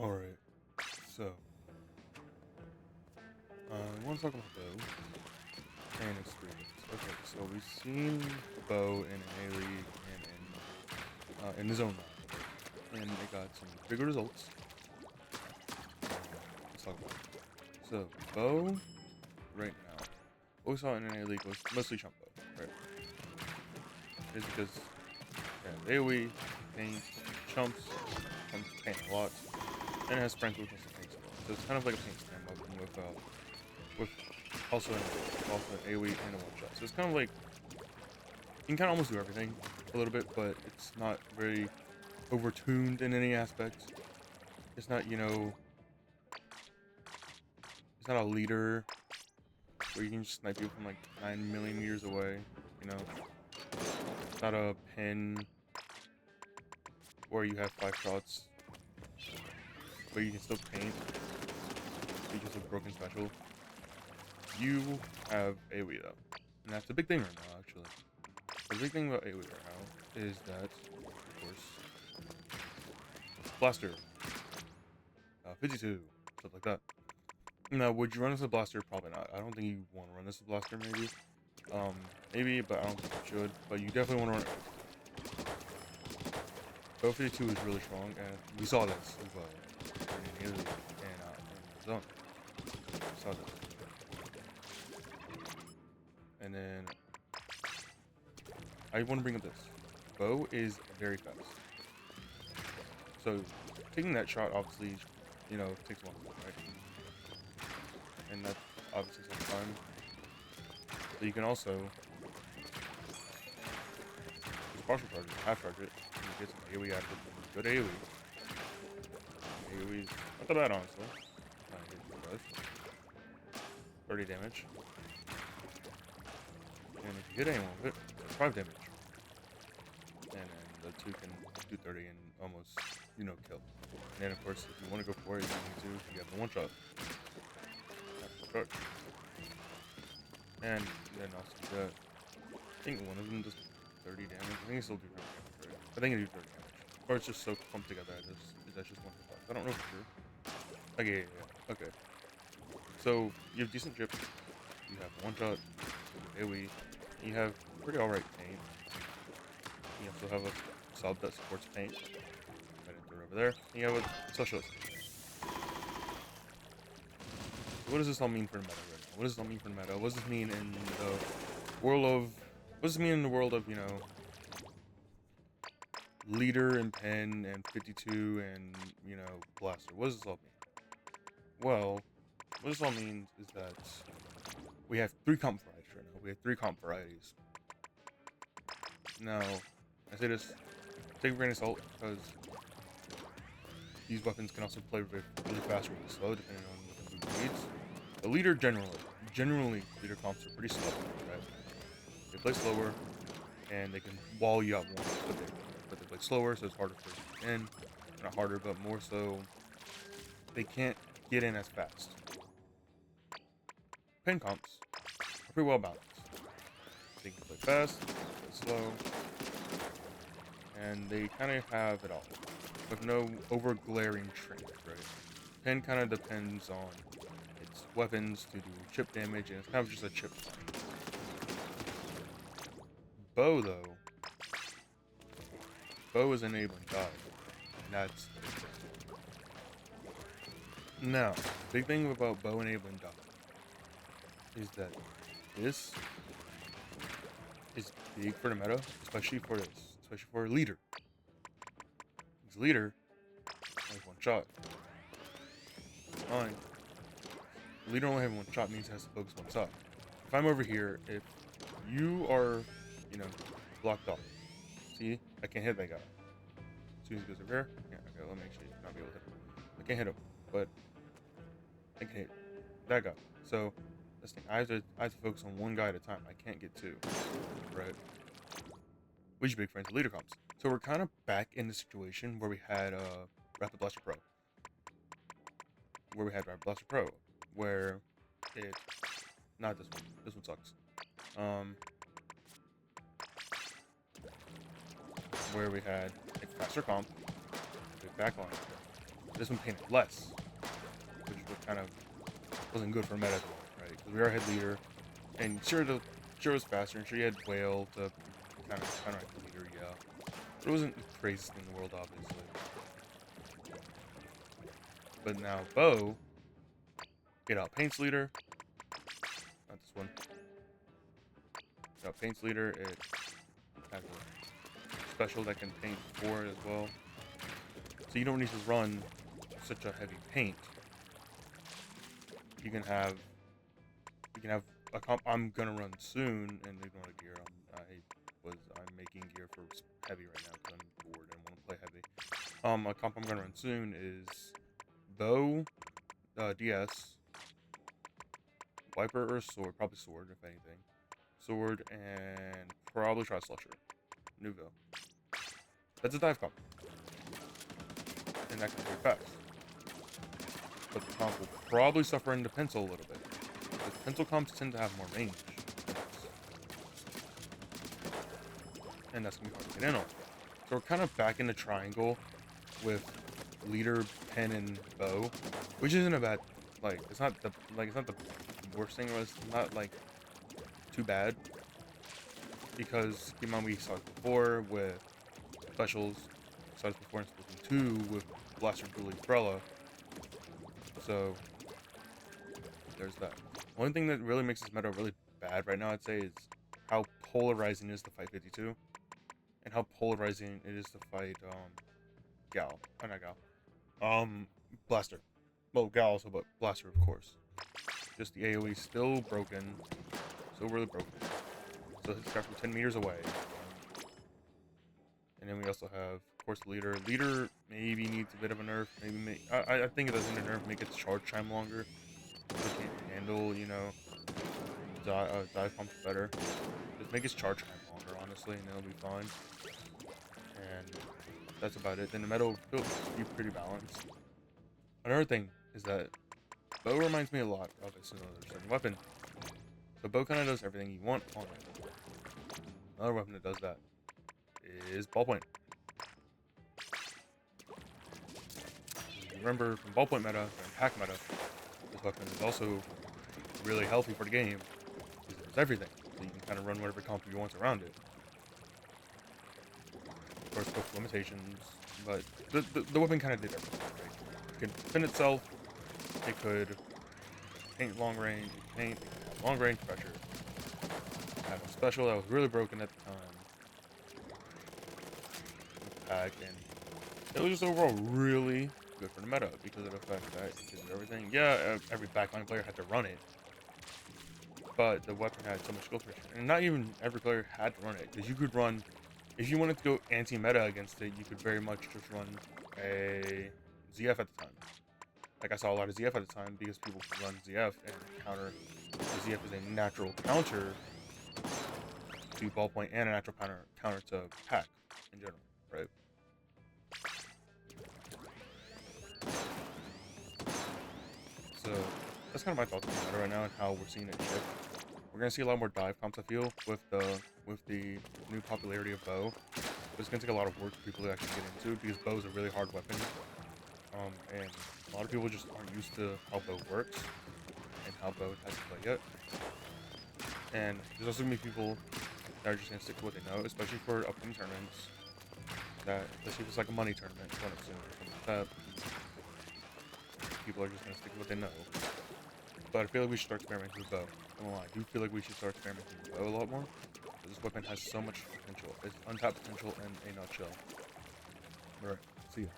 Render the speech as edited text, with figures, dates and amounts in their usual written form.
Alright, so, I want to talk about bow and experience. Okay, so we've seen bow in an A-League and in the zone map, and it got some big results. Let's talk about it. So, bow, right now, what we saw in an A-League was mostly chump bow, right? It's because it has AoE, paint, chumps, chumps paint a lot, and it has sprinkles and some paint as well. So it's kind of like a paint stand weapon with also an AoE and a one shot. So it's kind of like you can kind of almost do everything a little bit, but it's not very overtuned in any aspect. It's not, it's not a leader where you can just snipe people from like 9 million meters away. It's not a pin where you have 5 shots, but you can still paint because of broken special. You have AoE though, and that's a big thing right now. Actually, the big thing about AoE right now is that, of course, blaster, 52, stuff like that. Now, would you run this as a blaster? Probably not. I don't think you want to run this as a blaster. Maybe, but I don't think you should. But you definitely want to run it. Bow 52 is really strong, and we saw this as well in the zone. We saw this, and then I want to bring up this. Bow is very fast. So taking that shot obviously, takes one, right? And that's obviously some time. But you can also just partial charge it, half charge it, and you get some AoE out of it. Good AoE. AoE is not that bad, honestly. Not here, 30 damage. And if you hit anyone with it, 5 damage. And then the 2 can do 30 and almost, kill. And then, of course, if you want to go for it, you have the one shot. And then also you got, I think one of them does 30 damage. I think it still do 30 damage, right? I think it do 30 damage. Or it's just so clumped together that's just one hit. I don't know for sure. Okay, yeah. Okay. So you have decent chips. You have one shot, AoE. You have pretty alright paint. You also have a sub that supports paint. I didn't throw it over there. And you have a specialist. So what does this all mean for the meta right now? What does this all mean for the meta? What does this mean in the world of... What does this mean in the world of, leader and pen and 52 and, blaster? What does this all mean? Well, what this all means is that we have 3 comp varieties right now. We have 3 comp varieties. Now, I say this, take a grain of salt, because these weapons can also play really fast or really slow, depending on who needs. The leader generally, leader comps are pretty slow, right? They play slower, and they can wall you out more, but they play slower, so it's harder for you to get in. Not harder, but more so, they can't get in as fast. Pen comps are pretty well balanced. They can play fast, play slow, and they kind of have it all, with no over glaring trends, right? Pen kind of depends on its weapons to do chip damage, and it's kind of just a chip farm. Bow, though, bow is enabling dive, and that's now, big thing about bow enabling dive is that this is big for the meta, especially for leader. Because leader has one shot. Fine. Leader only having one shot means it has to focus one side. If I'm over here, if you are, blocked off. See, I can't hit that guy. As soon as he goes over here, yeah, okay, let me actually not be able to hit him. I can't hit him, but I can hit that guy. So this thing, I have to focus on one guy at a time. I can't get 2, right? Which big friends of leader comps. So we're kind of back in the situation where we had Rapid Blaster Pro. Where it, not this one. This one sucks. Where we had a faster comp, a backline. This one painted less, which was kind of wasn't good for meta at the moment, right? Because we are head leader, and sure it was faster, and sure you had whale to kind of counteract the leader, yeah. But it wasn't the craziest thing in the world, obviously. But now bow, it outpaints leader. Not this one. It outpaints leader. It has a special that can paint 4 as well. So you don't need to run such a heavy paint. You can have a comp. I'm gonna run soon and ignore the gear. I'm making gear for heavy right now because I'm bored and want to play heavy. A comp I'm gonna run soon is bow, DS, wiper or sword, probably sword if anything, sword, and probably try slusher, Nuvo. That's a dive comp, and that can be fast. But the comp will probably suffer into pencil a little bit. Because pencil comps tend to have more range. And that's going to be hard to get in on. So we're kind of back in the triangle with leader, pen, and bow. Which isn't a bad, it's not the worst thing, or it's not, too bad. Because keep in mind we saw it before with specials. Saw it before in Splatoon 2 with Blaster Dual Umbrella. So, there's that. One thing that really makes this meta really bad right now, I'd say, is how polarizing it is to fight 52. And how polarizing it is to fight, Gal. Oh, not Gal. Blaster. Well, Gal also, but Blaster, of course. Just the AoE still broken. Still really broken. So hits guy from 10 meters away. And then we also have, of course, Leader. Leader maybe needs a bit of a nerf. I think it doesn't need a nerf. Make its charge time longer. It can't handle, dive pumps better. Just make its charge time longer, honestly, and it'll be fine. And that's about it. Then the meta will be pretty balanced. Another thing is that bow reminds me a lot of another certain weapon. So bow kind of does everything you want on it. Another weapon that does that is ballpoint. Remember from ballpoint meta and pack meta, this weapon is also really healthy for the game because it does everything. So you can kind of run whatever comp you want around it. Of course, with limitations, but the weapon kind of did everything. Right? It could defend itself. It could paint long range. Paint long range pressure. It had a special that was really broken at the time. Pack, and it was just overall really good for the meta because of the fact that it could do everything. Yeah, every backline player had to run it, but the weapon had so much skill pressure, and not even every player had to run it, because you could run, if you wanted to go anti-meta against it, you could very much just run a ZF at the time. Like I saw a lot of ZF at the time because people could run ZF and counter. The ZF is a natural counter to ballpoint and a natural counter to pack in general, right? So that's kind of my thoughts on the meta right now and how we're seeing it shift. We're gonna see a lot more dive comps, I feel, with the new popularity of bow. But it's gonna take a lot of work for people to actually get into because bow is a really hard weapon. And a lot of people just aren't used to how bow works and how bow has to play yet. And there's also gonna be people that are just gonna stick to what they know, especially for upcoming tournaments. Especially if it's like a money tournament coming up soon or something like that. People are just gonna stick to what they know. But I feel like we should start experimenting with bow. I do feel like we should start experimenting with bow a lot more. This weapon has so much potential. It's untapped potential in a nutshell. Alright, see ya.